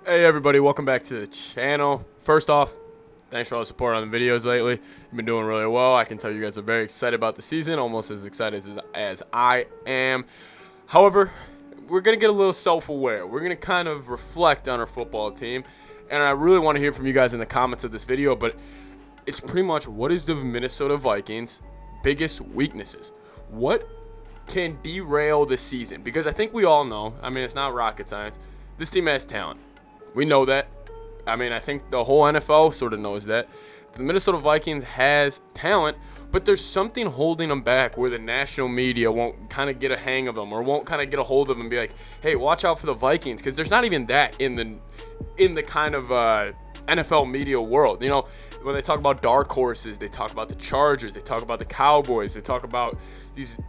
Hey everybody, welcome back to the channel. First off, thanks for all the support on the videos lately. You've been doing really well. I can tell you guys are very excited about the season, almost as excited as I am. However, we're going to get a little self-aware. We're going to kind of reflect on our football team, and I really want to hear from you guys in the comments of this video, but it's pretty much, what is the Minnesota Vikings' biggest weaknesses? What can derail the season? Because I think we all know, I mean, it's not rocket science, this team has talent. We know that. I mean, I think the whole NFL sort of knows that. The Minnesota Vikings has talent, but there's something holding them back where the national media won't kind of get a hang of them or won't kind of get a hold of them and be like, hey, watch out for the Vikings, because there's not even that in the kind of NFL media world. You know, when they talk about dark horses, they talk about the Chargers, they talk about the Cowboys, they talk about these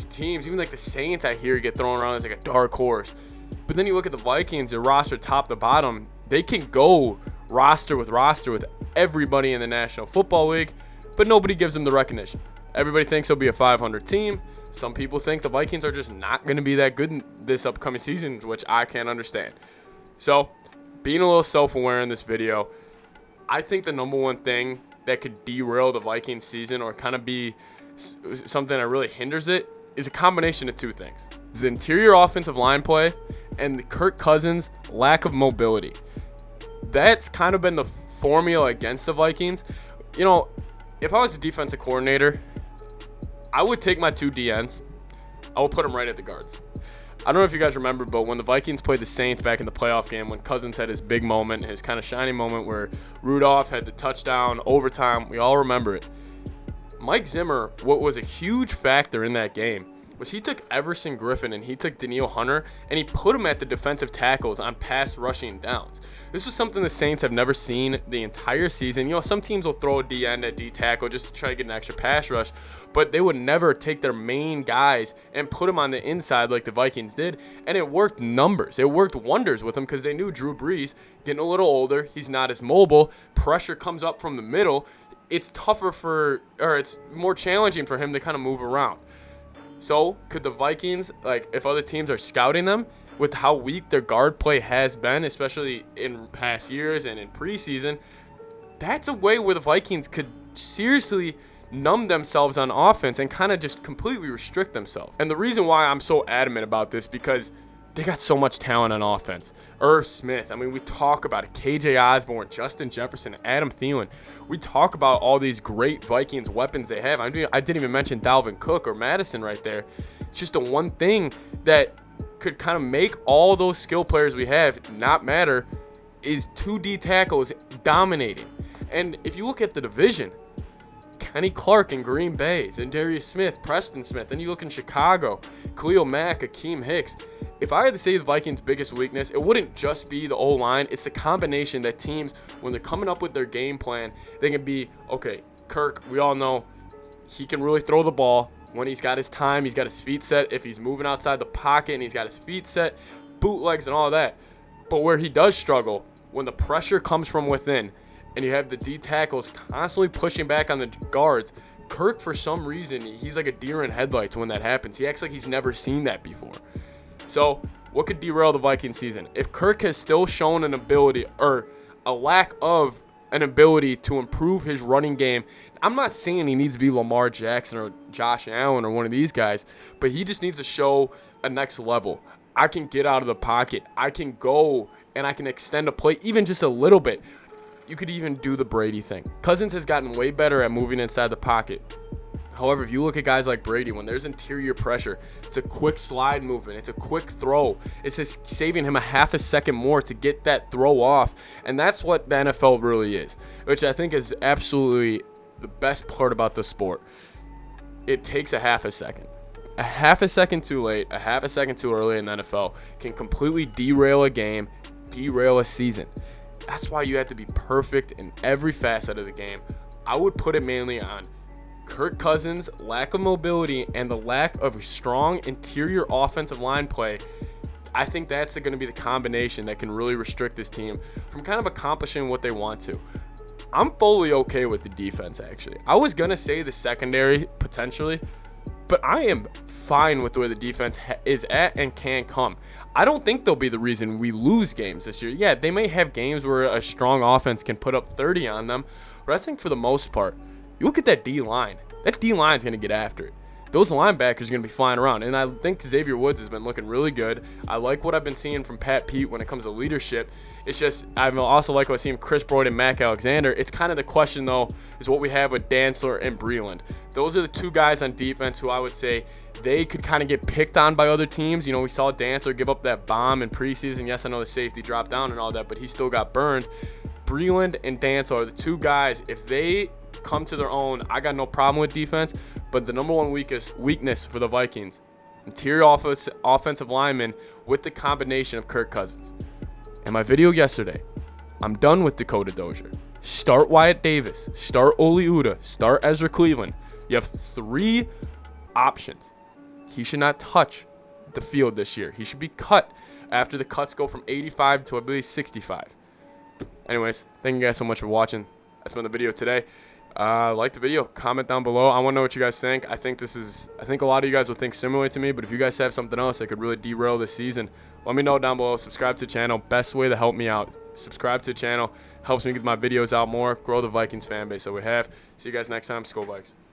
teams, even like the Saints I hear get thrown around as like a dark horse. But then you look at the Vikings, their roster top to bottom, they can go roster with everybody in the National Football League, but nobody gives them the recognition. Everybody thinks they'll be a 500 team. Some people think the Vikings are just not going to be that good in this upcoming season, which I can't understand. So, being a little self-aware in this video, I think the number one thing that could derail the Vikings season or kind of be something that really hinders it is a combination of two things. The interior offensive line play and the Kirk Cousins' lack of mobility. That's kind of been the formula against the Vikings. You know, if I was a defensive coordinator, I would take my two DNs. I would put them right at the guards. I don't know if you guys remember, but when the Vikings played the Saints back in the playoff game, when Cousins had his big moment, his kind of shining moment where Rudolph had the touchdown, overtime, we all remember it. Mike Zimmer, what was a huge factor in that game, was he took Everson Griffin and he took Danielle Hunter and he put them at the defensive tackles on pass rushing downs. This was something the Saints have never seen the entire season. You know, some teams will throw a DN at D tackle just to try to get an extra pass rush, but they would never take their main guys and put them on the inside like the Vikings did, and it worked numbers. It worked wonders with them because they knew Drew Brees, getting a little older, he's not as mobile, pressure comes up from the middle, it's it's more challenging for him to kind of move around. So, could the Vikings, like if other teams are scouting them with how weak their guard play has been, especially in past years and in preseason, that's a way where the Vikings could seriously numb themselves on offense and kind of just completely restrict themselves. And the reason why I'm so adamant about this, because they got so much talent on offense. Irv Smith, I mean, we talk about it. KJ Osborne, Justin Jefferson, Adam Thielen. We talk about all these great Vikings weapons they have. I didn't even mention Dalvin Cook or Madison right there. It's just the one thing that could kind of make all those skill players we have not matter is 2D tackles dominating. And if you look at the division, Kenny Clark in Green Bay, and Darius Smith, Preston Smith. Then you look in Chicago, Khalil Mack, Akeem Hicks. If I had to say the Vikings' biggest weakness, it wouldn't just be the O-line. It's the combination that teams, when they're coming up with their game plan, they can be, okay, Kirk, we all know he can really throw the ball when he's got his time, he's got his feet set. If he's moving outside the pocket and he's got his feet set, bootlegs and all that. But where he does struggle, when the pressure comes from within, and you have the D tackles constantly pushing back on the guards, Kirk, for some reason, he's like a deer in headlights when that happens. He acts like he's never seen that before. So, what could derail the Viking season? If Kirk has still shown an ability, or a lack of an ability to improve his running game, I'm not saying he needs to be Lamar Jackson or Josh Allen or one of these guys, but he just needs to show a next level. I can get out of the pocket. I can go and I can extend a play even just a little bit. You could even do the Brady thing. Cousins has gotten way better at moving inside the pocket. However, if you look at guys like Brady, when there's interior pressure, it's a quick slide movement. It's a quick throw. It's just saving him a half a second more to get that throw off. And that's what the NFL really is, which I think is absolutely the best part about the sport. It takes a half a second. A half a second too late, a half a second too early in the NFL can completely derail a game, derail a season. That's why you have to be perfect in every facet of the game. I would put it mainly on Kirk Cousins' lack of mobility and the lack of strong interior offensive line play. I think that's going to be the combination that can really restrict this team from kind of accomplishing what they want to. I'm fully okay with the defense, actually. I was going to say the secondary, potentially, but I am fine with the way the defense is at and can come. I don't think they'll be the reason we lose games this year. Yeah, they may have games where a strong offense can put up 30 on them, but I think for the most part, you look at that D-line. That D-line is going to get after it. Those linebackers are going to be flying around, and I think Xavier Woods has been looking really good. I like what I've been seeing from Pat Pete when it comes to leadership. It's just I also like what I see from Chris Broyd and Mac Alexander. It's kind of the question, though, is what we have with Dantzler and Breland. Those are the two guys on defense who I would say they could kind of get picked on by other teams. You know, we saw Dantzler give up that bomb in preseason. Yes, I know the safety dropped down and all that, but he still got burned. Breland and Dantzler are the two guys. If they come to their own, I got no problem with defense, but the number one weakness for the Vikings, interior offensive linemen with the combination of Kirk Cousins. In my video yesterday, I'm done with Dakota Dozier. Start Wyatt Davis, start Oli Udoh, start Ezra Cleveland. You have 3 options. He should not touch the field this year. He should be cut after the cuts go from 85 to I believe 65. Anyways, thank you guys so much for watching. That's been the video today. Like the video, comment down below. I want to know what you guys think. I think a lot of you guys will think similarly to me, but if you guys have something else that could really derail this season, let me know down below. Subscribe to the channel. Best way to help me out. Subscribe to the channel. Helps me get my videos out more, grow the Vikings fan base that we have. See you guys next time. Skol Vikes.